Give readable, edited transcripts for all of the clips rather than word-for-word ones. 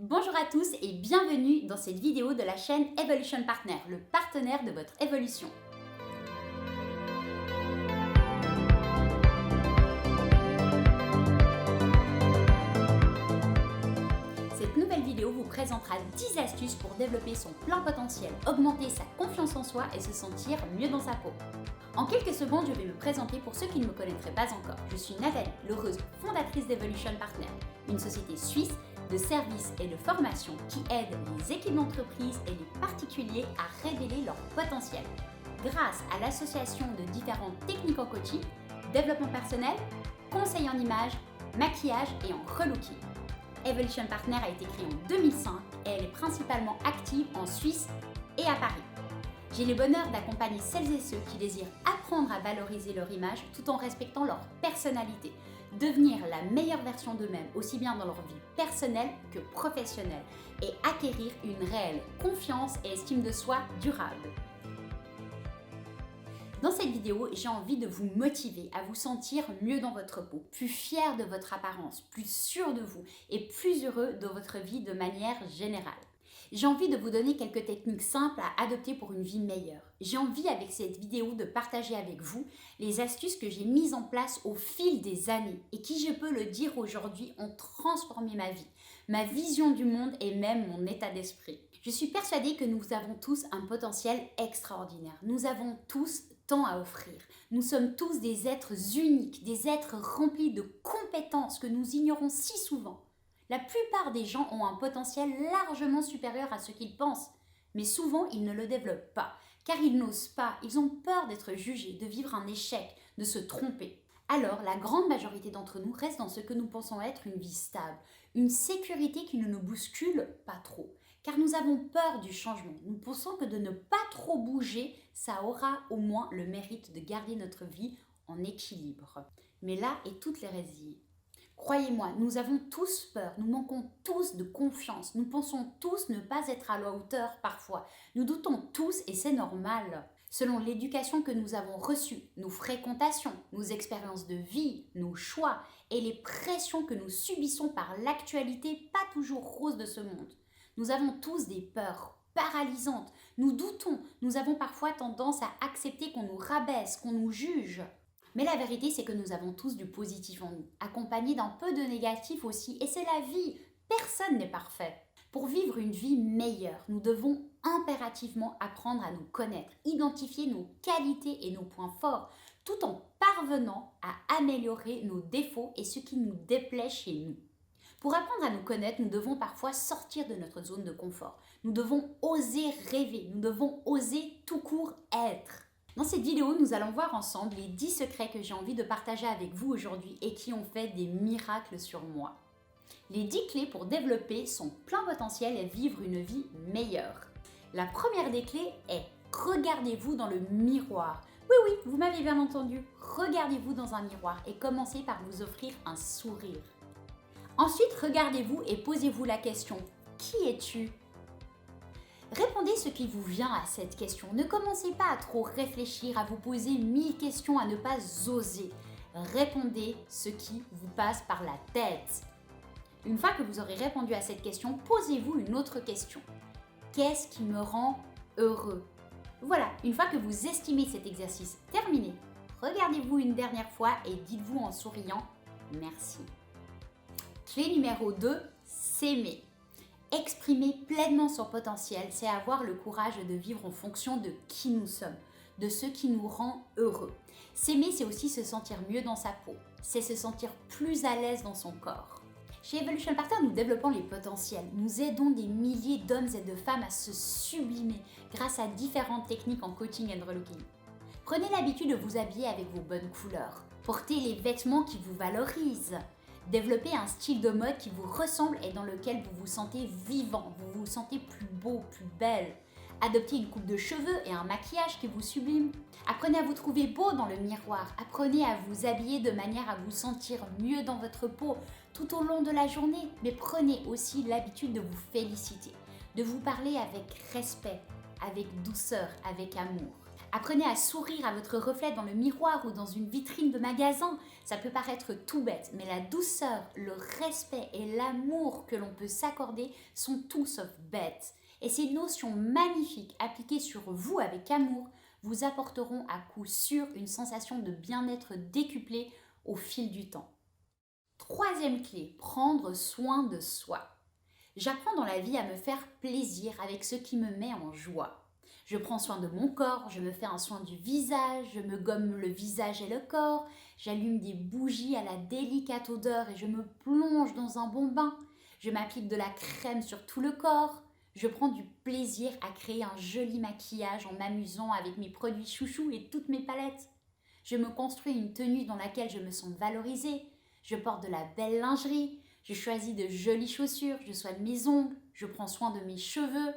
Bonjour à tous et bienvenue dans cette vidéo de la chaîne Evolution Partner, le partenaire de votre évolution. Cette nouvelle vidéo vous présentera 10 astuces pour développer son plein potentiel, augmenter sa confiance en soi et se sentir mieux dans sa peau. En quelques secondes, je vais me présenter pour ceux qui ne me connaîtraient pas encore. Je suis Nathalie, l'heureuse fondatrice d'Evolution Partner, une société suisse de services et de formation qui aide les équipes d'entreprise et les particuliers à révéler leur potentiel grâce à l'association de différentes techniques en coaching, développement personnel, conseil en images, maquillage et en relooking. Evolution Partner a été créée en 2005 et elle est principalement active en Suisse et à Paris. J'ai le bonheur d'accompagner celles et ceux qui désirent apprendre à valoriser leur image tout en respectant leur personnalité, devenir la meilleure version d'eux-mêmes aussi bien dans leur vie personnelle que professionnelle et acquérir une réelle confiance et estime de soi durable. Dans cette vidéo, j'ai envie de vous motiver à vous sentir mieux dans votre peau, plus fier de votre apparence, plus sûr de vous et plus heureux de votre vie de manière générale. J'ai envie de vous donner quelques techniques simples à adopter pour une vie meilleure. J'ai envie avec cette vidéo de partager avec vous les astuces que j'ai mises en place au fil des années et qui, je peux le dire aujourd'hui, ont transformé ma vision du monde et même mon état d'esprit. Je suis persuadée que nous avons tous un potentiel extraordinaire. Nous avons tous tant à offrir. Nous sommes tous des êtres uniques, des êtres remplis de compétences que nous ignorons si souvent. La plupart des gens ont un potentiel largement supérieur à ce qu'ils pensent, mais souvent ils ne le développent pas, car ils n'osent pas, ils ont peur d'être jugés, de vivre un échec, de se tromper. Alors la grande majorité d'entre nous reste dans ce que nous pensons être une vie stable, une sécurité qui ne nous bouscule pas trop, car nous avons peur du changement. Nous pensons que de ne pas trop bouger, ça aura au moins le mérite de garder notre vie en équilibre. Mais là est toute l'hérésie. Croyez-moi, nous avons tous peur, nous manquons tous de confiance, nous pensons tous ne pas être à la hauteur parfois, nous doutons tous et c'est normal. Selon l'éducation que nous avons reçue, nos fréquentations, nos expériences de vie, nos choix et les pressions que nous subissons par l'actualité pas toujours rose de ce monde, nous avons tous des peurs paralysantes, nous doutons, nous avons parfois tendance à accepter qu'on nous rabaisse, qu'on nous juge. Mais la vérité, c'est que nous avons tous du positif en nous, accompagné d'un peu de négatif aussi, et c'est la vie. Personne n'est parfait. Pour vivre une vie meilleure, nous devons impérativement apprendre à nous connaître, identifier nos qualités et nos points forts, tout en parvenant à améliorer nos défauts et ce qui nous déplaît chez nous. Pour apprendre à nous connaître, nous devons parfois sortir de notre zone de confort. Nous devons oser rêver, nous devons oser tout court être. Dans cette vidéo, nous allons voir ensemble les 10 secrets que j'ai envie de partager avec vous aujourd'hui et qui ont fait des miracles sur moi. Les 10 clés pour développer son plein potentiel et vivre une vie meilleure. La première des clés est regardez-vous dans le miroir. Oui, vous m'avez bien entendu. Regardez-vous dans un miroir et commencez par vous offrir un sourire. Ensuite, regardez-vous et posez-vous la question « Qui es-tu » Répondez ce qui vous vient à cette question. Ne commencez pas à trop réfléchir, à vous poser 1000 questions, à ne pas oser. Répondez ce qui vous passe par la tête. Une fois que vous aurez répondu à cette question, posez-vous une autre question. Qu'est-ce qui me rend heureux? Voilà, une fois que vous estimez cet exercice terminé, regardez-vous une dernière fois et dites-vous en souriant « Merci ». Clé numéro 2, s'aimer. Exprimer pleinement son potentiel, c'est avoir le courage de vivre en fonction de qui nous sommes, de ce qui nous rend heureux. S'aimer, c'est aussi se sentir mieux dans sa peau, c'est se sentir plus à l'aise dans son corps. Chez Evolution Partner, nous développons les potentiels. Nous aidons des milliers d'hommes et de femmes à se sublimer grâce à différentes techniques en coaching and relooking. Prenez l'habitude de vous habiller avec vos bonnes couleurs. Portez les vêtements qui vous valorisent. Développez un style de mode qui vous ressemble et dans lequel vous vous sentez vivant, vous vous sentez plus beau, plus belle. Adoptez une coupe de cheveux et un maquillage qui vous sublime. Apprenez à vous trouver beau dans le miroir. Apprenez à vous habiller de manière à vous sentir mieux dans votre peau tout au long de la journée. Mais prenez aussi l'habitude de vous féliciter, de vous parler avec respect, avec douceur, avec amour. Apprenez à sourire à votre reflet dans le miroir ou dans une vitrine de magasin. Ça peut paraître tout bête, mais la douceur, le respect et l'amour que l'on peut s'accorder sont tout sauf bêtes. Et ces notions magnifiques appliquées sur vous avec amour vous apporteront à coup sûr une sensation de bien-être décuplée au fil du temps. Troisième clé, prendre soin de soi. J'apprends dans la vie à me faire plaisir avec ce qui me met en joie. Je prends soin de mon corps, je me fais un soin du visage, je me gomme le visage et le corps, j'allume des bougies à la délicate odeur et je me plonge dans un bon bain. Je m'applique de la crème sur tout le corps. Je prends du plaisir à créer un joli maquillage en m'amusant avec mes produits chouchous et toutes mes palettes. Je me construis une tenue dans laquelle je me sens valorisée. Je porte de la belle lingerie. Je choisis de jolies chaussures. Je soigne mes ongles. Je prends soin de mes cheveux.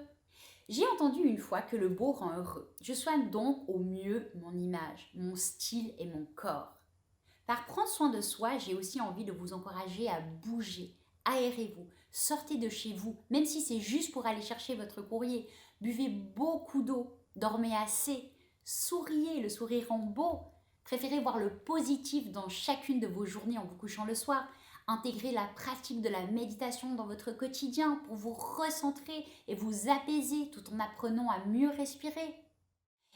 J'ai entendu une fois que le beau rend heureux. Je soigne donc au mieux mon image, mon style et mon corps. Par prendre soin de soi, j'ai aussi envie de vous encourager à bouger. Aérez-vous, sortez de chez vous, même si c'est juste pour aller chercher votre courrier. Buvez beaucoup d'eau, dormez assez, souriez, le sourire rend beau. Préférez voir le positif dans chacune de vos journées en vous couchant le soir. Intégrez la pratique de la méditation dans votre quotidien pour vous recentrer et vous apaiser tout en apprenant à mieux respirer.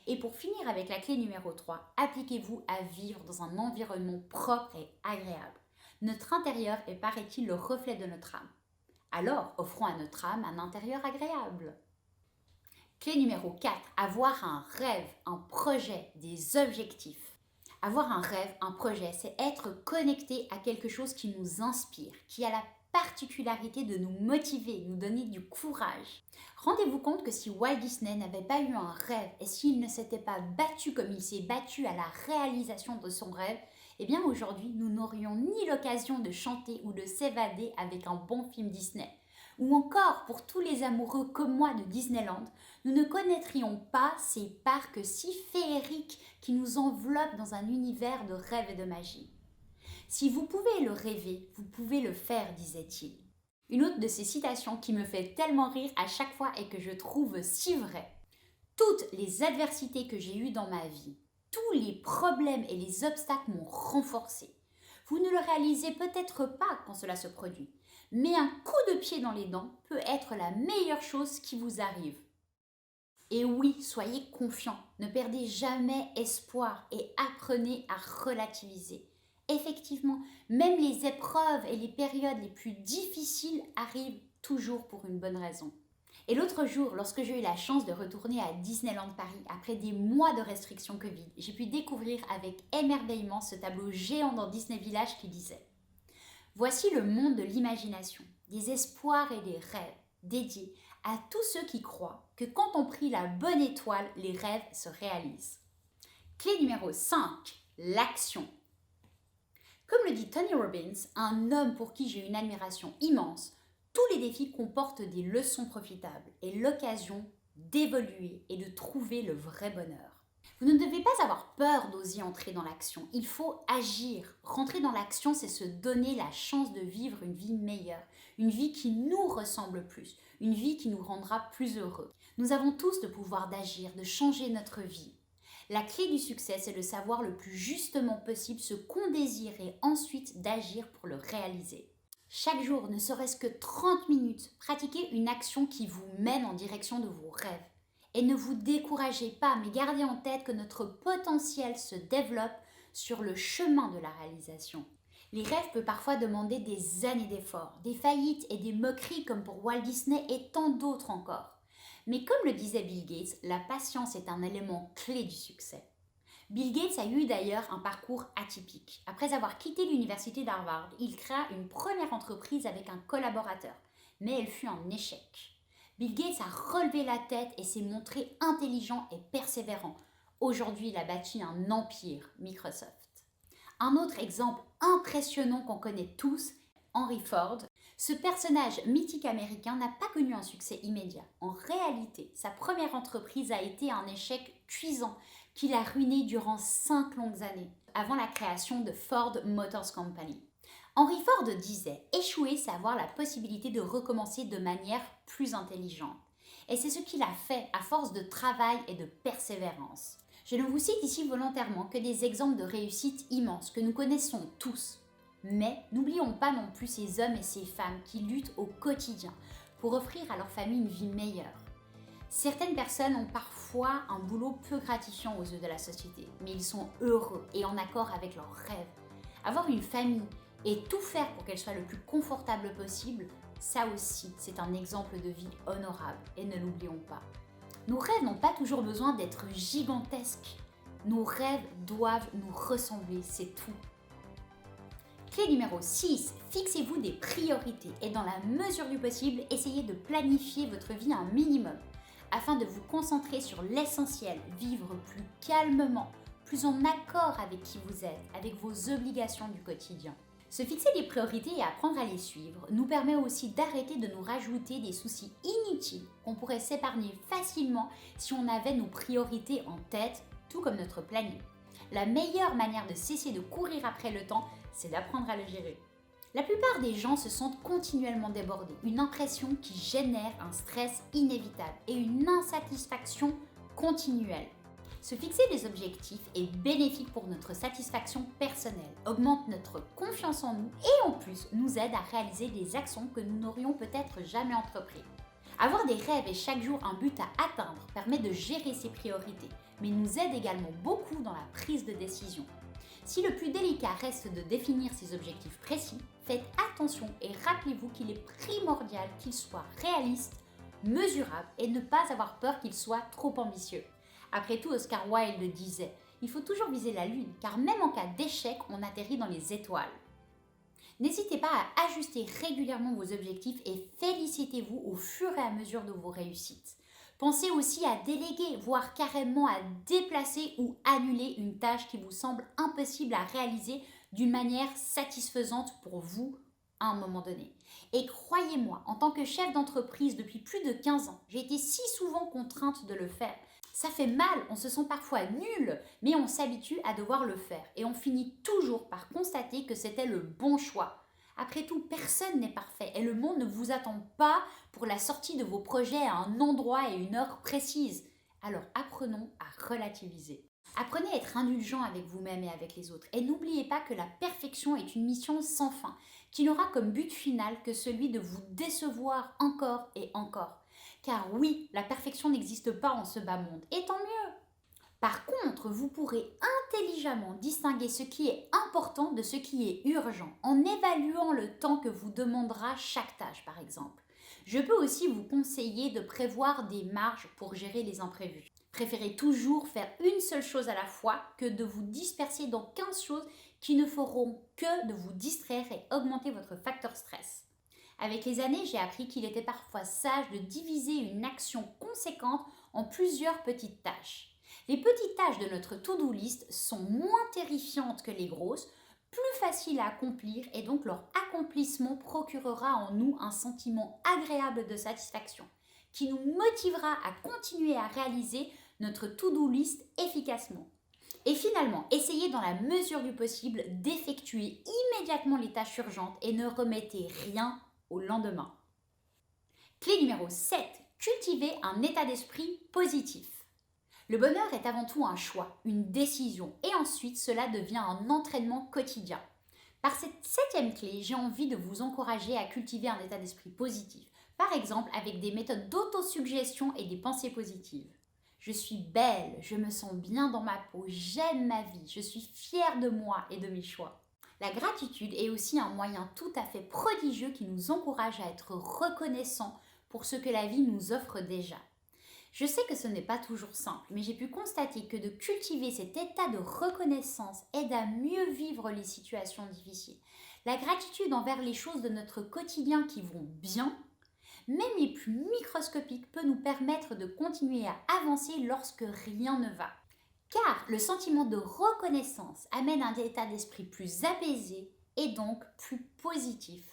Et pour finir avec la clé numéro 3, appliquez-vous à vivre dans un environnement propre et agréable. Notre intérieur est, paraît-il, le reflet de notre âme. Alors, offrons à notre âme un intérieur agréable. Clé numéro 4, avoir un rêve, un projet, des objectifs. Avoir un rêve, un projet, c'est être connecté à quelque chose qui nous inspire, qui a la particularité de nous motiver, nous donner du courage. Rendez-vous compte que si Walt Disney n'avait pas eu un rêve et s'il ne s'était pas battu comme il s'est battu à la réalisation de son rêve, eh bien aujourd'hui nous n'aurions ni l'occasion de chanter ou de s'évader avec un bon film Disney. Ou encore, pour tous les amoureux comme moi de Disneyland, nous ne connaîtrions pas ces parcs si féeriques qui nous enveloppent dans un univers de rêve et de magie. Si vous pouvez le rêver, vous pouvez le faire, disait-il. Une autre de ces citations qui me fait tellement rire à chaque fois et que je trouve si vraie. Toutes les adversités que j'ai eues dans ma vie, tous les problèmes et les obstacles m'ont renforcé. Vous ne le réalisez peut-être pas quand cela se produit, mais un coup de pied dans les dents peut être la meilleure chose qui vous arrive. Et oui, soyez confiants, ne perdez jamais espoir et apprenez à relativiser. Effectivement, même les épreuves et les périodes les plus difficiles arrivent toujours pour une bonne raison. Et l'autre jour, lorsque j'ai eu la chance de retourner à Disneyland Paris après des mois de restrictions Covid, j'ai pu découvrir avec émerveillement ce tableau géant dans Disney Village qui disait « Voici le monde de l'imagination, des espoirs et des rêves dédiés à tous ceux qui croient que quand on prie la bonne étoile, les rêves se réalisent. » Clé numéro 5, l'action. Comme le dit Tony Robbins, un homme pour qui j'ai une admiration immense, tous les défis comportent des leçons profitables et l'occasion d'évoluer et de trouver le vrai bonheur. Vous ne devez pas avoir peur d'oser entrer dans l'action, il faut agir. Rentrer dans l'action, c'est se donner la chance de vivre une vie meilleure, une vie qui nous ressemble plus, une vie qui nous rendra plus heureux. Nous avons tous le pouvoir d'agir, de changer notre vie. La clé du succès, c'est de savoir le plus justement possible ce qu'on désire et ensuite d'agir pour le réaliser. Chaque jour, ne serait-ce que 30 minutes, pratiquez une action qui vous mène en direction de vos rêves. Et ne vous découragez pas, mais gardez en tête que notre potentiel se développe sur le chemin de la réalisation. Les rêves peuvent parfois demander des années d'efforts, des faillites et des moqueries comme pour Walt Disney et tant d'autres encore. Mais comme le disait Bill Gates, la patience est un élément clé du succès. Bill Gates a eu d'ailleurs un parcours atypique. Après avoir quitté l'université d'Harvard, il créa une première entreprise avec un collaborateur, mais elle fut un échec. Bill Gates a relevé la tête et s'est montré intelligent et persévérant. Aujourd'hui, il a bâti un empire, Microsoft. Un autre exemple impressionnant qu'on connaît tous, Henry Ford. Ce personnage mythique américain n'a pas connu un succès immédiat. En réalité, sa première entreprise a été un échec cuisant qui l'a ruiné durant 5 longues années, avant la création de Ford Motor Company. Henry Ford disait « Échouer, c'est avoir la possibilité de recommencer de manière plus intelligente. » Et c'est ce qu'il a fait à force de travail et de persévérance. Je ne vous cite ici volontairement que des exemples de réussite immenses que nous connaissons tous. Mais n'oublions pas non plus ces hommes et ces femmes qui luttent au quotidien pour offrir à leur famille une vie meilleure. Certaines personnes ont parfois un boulot peu gratifiant aux yeux de la société, mais ils sont heureux et en accord avec leurs rêves. Avoir une famille et tout faire pour qu'elle soit le plus confortable possible, ça aussi, c'est un exemple de vie honorable et ne l'oublions pas. Nos rêves n'ont pas toujours besoin d'être gigantesques. Nos rêves doivent nous ressembler, c'est tout. Clé numéro 6, fixez-vous des priorités et dans la mesure du possible, essayez de planifier votre vie un minimum afin de vous concentrer sur l'essentiel, vivre plus calmement, plus en accord avec qui vous êtes, avec vos obligations du quotidien. Se fixer des priorités et apprendre à les suivre nous permet aussi d'arrêter de nous rajouter des soucis inutiles qu'on pourrait s'épargner facilement si on avait nos priorités en tête, tout comme notre planning. La meilleure manière de cesser de courir après le temps, c'est d'apprendre à le gérer. La plupart des gens se sentent continuellement débordés, une impression qui génère un stress inévitable et une insatisfaction continuelle. Se fixer des objectifs est bénéfique pour notre satisfaction personnelle, augmente notre confiance en nous et en plus nous aide à réaliser des actions que nous n'aurions peut-être jamais entreprises. Avoir des rêves et chaque jour un but à atteindre permet de gérer ses priorités, mais nous aide également beaucoup dans la prise de décision. Si le plus délicat reste de définir ses objectifs précis, faites attention et rappelez-vous qu'il est primordial qu'ils soient réalistes, mesurables et ne pas avoir peur qu'ils soient trop ambitieux. Après tout, Oscar Wilde disait « Il faut toujours viser la lune, car même en cas d'échec, on atterrit dans les étoiles. » N'hésitez pas à ajuster régulièrement vos objectifs et félicitez-vous au fur et à mesure de vos réussites. Pensez aussi à déléguer, voire carrément à déplacer ou annuler une tâche qui vous semble impossible à réaliser d'une manière satisfaisante pour vous à un moment donné. Et croyez-moi, en tant que chef d'entreprise depuis plus de 15 ans, j'ai été si souvent contrainte de le faire. Ça fait mal, on se sent parfois nul, mais on s'habitue à devoir le faire et on finit toujours par constater que c'était le bon choix. Après tout, personne n'est parfait et le monde ne vous attend pas pour la sortie de vos projets à un endroit et une heure précise. Alors apprenons à relativiser. Apprenez à être indulgent avec vous-même et avec les autres. Et n'oubliez pas que la perfection est une mission sans fin, qui n'aura comme but final que celui de vous décevoir encore et encore. Car oui, la perfection n'existe pas en ce bas monde, et tant mieux. Par contre, vous pourrez intelligemment distinguer ce qui est important de ce qui est urgent, en évaluant le temps que vous demandera chaque tâche, par exemple. Je peux aussi vous conseiller de prévoir des marges pour gérer les imprévus. Préférez toujours faire une seule chose à la fois que de vous disperser dans 15 choses qui ne feront que de vous distraire et augmenter votre facteur stress. Avec les années, j'ai appris qu'il était parfois sage de diviser une action conséquente en plusieurs petites tâches. Les petites tâches de notre to-do list sont moins terrifiantes que les grosses, plus faciles à accomplir et donc leur accomplissement procurera en nous un sentiment agréable de satisfaction qui nous motivera à continuer à réaliser notre to-do list efficacement. Et finalement, essayez dans la mesure du possible d'effectuer immédiatement les tâches urgentes et ne remettez rien au lendemain. Clé numéro 7. Cultivez un état d'esprit positif. Le bonheur est avant tout un choix, une décision et ensuite cela devient un entraînement quotidien. Par cette 7e clé, j'ai envie de vous encourager à cultiver un état d'esprit positif. Par exemple, avec des méthodes d'autosuggestion et des pensées positives. Je suis belle, je me sens bien dans ma peau, j'aime ma vie, je suis fière de moi et de mes choix. La gratitude est aussi un moyen tout à fait prodigieux qui nous encourage à être reconnaissants pour ce que la vie nous offre déjà. Je sais que ce n'est pas toujours simple, mais j'ai pu constater que de cultiver cet état de reconnaissance aide à mieux vivre les situations difficiles. La gratitude envers les choses de notre quotidien qui vont bien, même les plus microscopiques, peut nous permettre de continuer à avancer lorsque rien ne va. Car le sentiment de reconnaissance amène un état d'esprit plus apaisé et donc plus positif.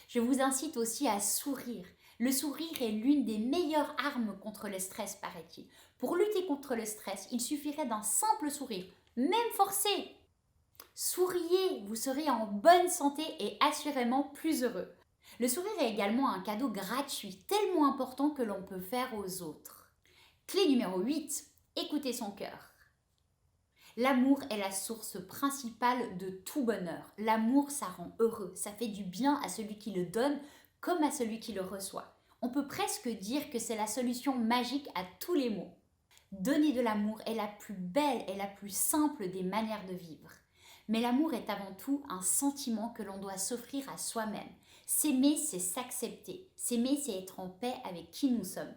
Je vous incite aussi à sourire. Le sourire est l'une des meilleures armes contre le stress, paraît-il. Pour lutter contre le stress, il suffirait d'un simple sourire, même forcé. Souriez, vous serez en bonne santé et assurément plus heureux. Le sourire est également un cadeau gratuit, tellement important que l'on peut faire aux autres. Clé numéro 8, écoutez son cœur. L'amour est la source principale de tout bonheur. L'amour, ça rend heureux, ça fait du bien à celui qui le donne comme à celui qui le reçoit. On peut presque dire que c'est la solution magique à tous les maux. Donner de l'amour est la plus belle et la plus simple des manières de vivre. Mais l'amour est avant tout un sentiment que l'on doit s'offrir à soi-même. S'aimer, c'est s'accepter. S'aimer, c'est être en paix avec qui nous sommes.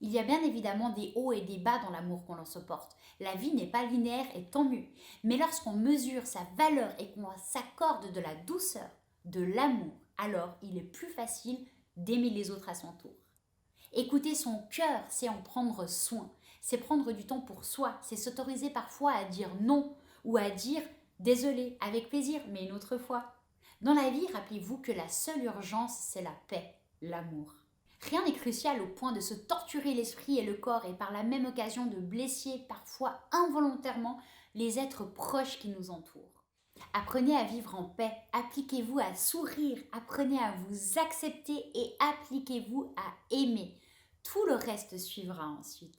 Il y a bien évidemment des hauts et des bas dans l'amour qu'on se porte. La vie n'est pas linéaire et tant mieux. Mais lorsqu'on mesure sa valeur et qu'on s'accorde de la douceur, de l'amour, alors il est plus facile d'aimer les autres à son tour. Écouter son cœur, c'est en prendre soin. C'est prendre du temps pour soi. C'est s'autoriser parfois à dire non ou à dire désolé, avec plaisir, mais une autre fois. Dans la vie, rappelez-vous que la seule urgence, c'est la paix, l'amour. Rien n'est crucial au point de se torturer l'esprit et le corps et par la même occasion de blesser parfois involontairement les êtres proches qui nous entourent. Apprenez à vivre en paix, appliquez-vous à sourire, apprenez à vous accepter et appliquez-vous à aimer. Tout le reste suivra ensuite.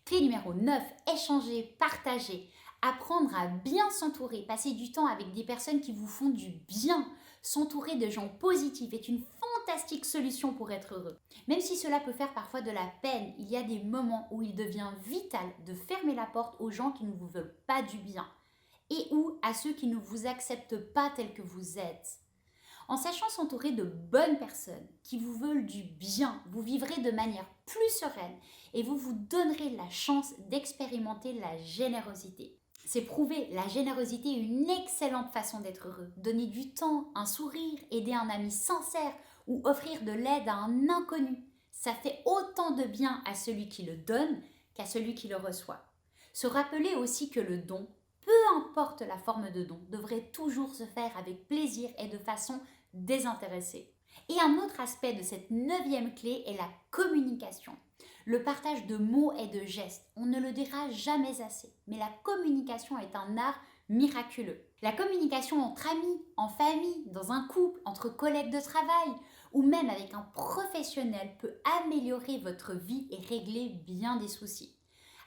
Clé numéro 9, échanger, partager. Apprendre à bien s'entourer, passer du temps avec des personnes qui vous font du bien. S'entourer de gens positifs est une fantastique solution pour être heureux. Même si cela peut faire parfois de la peine, il y a des moments où il devient vital de fermer la porte aux gens qui ne vous veulent pas du bien et ou à ceux qui ne vous acceptent pas tels que vous êtes. En sachant s'entourer de bonnes personnes qui vous veulent du bien, vous vivrez de manière plus sereine et vous vous donnerez la chance d'expérimenter la générosité. C'est prouvé, la générosité est une excellente façon d'être heureux. Donner du temps, un sourire, aider un ami sincère ou offrir de l'aide à un inconnu. Ça fait autant de bien à celui qui le donne qu'à celui qui le reçoit. Se rappeler aussi que le don, peu importe la forme de don, devrait toujours se faire avec plaisir et de façon désintéressée. Et un autre aspect de cette 9e clé est la communication. Le partage de mots et de gestes, on ne le dira jamais assez, mais la communication est un art miraculeux. La communication entre amis, en famille, dans un couple, entre collègues de travail ou même avec un professionnel peut améliorer votre vie et régler bien des soucis.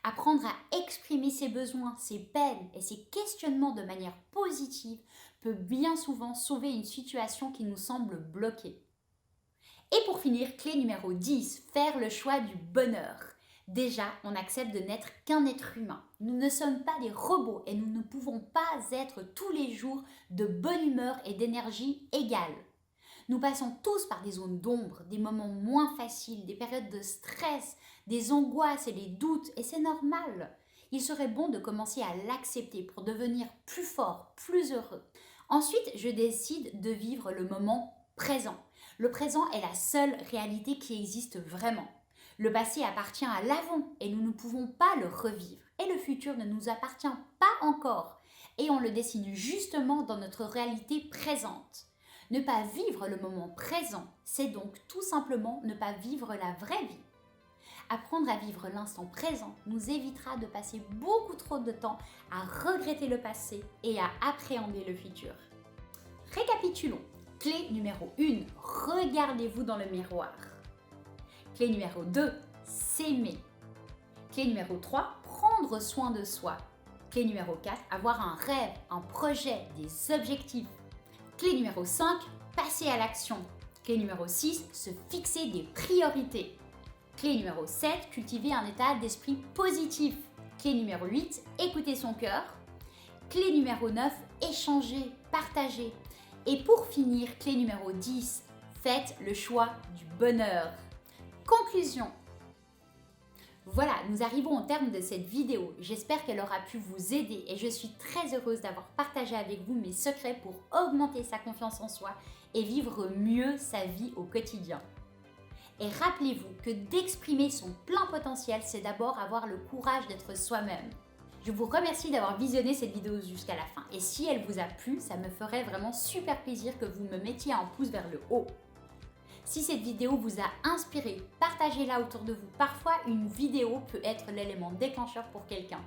Apprendre à exprimer ses besoins, ses peines et ses questionnements de manière positive peut bien souvent sauver une situation qui nous semble bloquée. Et pour finir, clé numéro 10, faire le choix du bonheur. Déjà, on accepte de n'être qu'un être humain. Nous ne sommes pas des robots et nous ne pouvons pas être tous les jours de bonne humeur et d'énergie égale. Nous passons tous par des zones d'ombre, des moments moins faciles, des périodes de stress, des angoisses et des doutes, et c'est normal. Il serait bon de commencer à l'accepter pour devenir plus fort, plus heureux. Ensuite, je décide de vivre le moment présent. Le présent est la seule réalité qui existe vraiment. Le passé appartient à l'avant et nous ne pouvons pas le revivre. Et le futur ne nous appartient pas encore. Et on le dessine justement dans notre réalité présente. Ne pas vivre le moment présent, c'est donc tout simplement ne pas vivre la vraie vie. Apprendre à vivre l'instant présent nous évitera de passer beaucoup trop de temps à regretter le passé et à appréhender le futur. Récapitulons. Clé numéro 1, regardez-vous dans le miroir. Clé numéro 2, s'aimer. Clé numéro 3, prendre soin de soi. Clé numéro 4, avoir un rêve, un projet, des objectifs. Clé numéro 5, passer à l'action. Clé numéro 6, se fixer des priorités. Clé numéro 7, cultiver un état d'esprit positif. Clé numéro 8, écouter son cœur. Clé numéro 9, échanger, partager. Et pour finir, clé numéro 10, faites le choix du bonheur. Conclusion. Voilà, nous arrivons au terme de cette vidéo. J'espère qu'elle aura pu vous aider et je suis très heureuse d'avoir partagé avec vous mes secrets pour augmenter sa confiance en soi et vivre mieux sa vie au quotidien. Et rappelez-vous que d'exprimer son plein potentiel, c'est d'abord avoir le courage d'être soi-même. Je vous remercie d'avoir visionné cette vidéo jusqu'à la fin et si elle vous a plu, ça me ferait vraiment super plaisir que vous me mettiez un pouce vers le haut. Si cette vidéo vous a inspiré, partagez-la autour de vous. Parfois, une vidéo peut être l'élément déclencheur pour quelqu'un.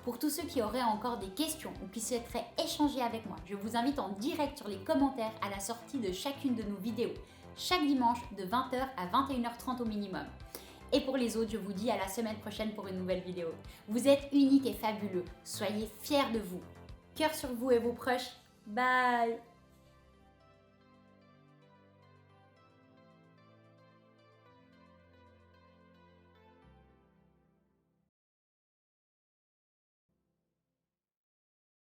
Pour tous ceux qui auraient encore des questions ou qui souhaiteraient échanger avec moi, je vous invite en direct sur les commentaires à la sortie de chacune de nos vidéos, chaque dimanche de 20h à 21h30 au minimum. Et pour les autres, je vous dis à la semaine prochaine pour une nouvelle vidéo. Vous êtes unique et fabuleux. Soyez fiers de vous. Cœur sur vous et vos proches. Bye!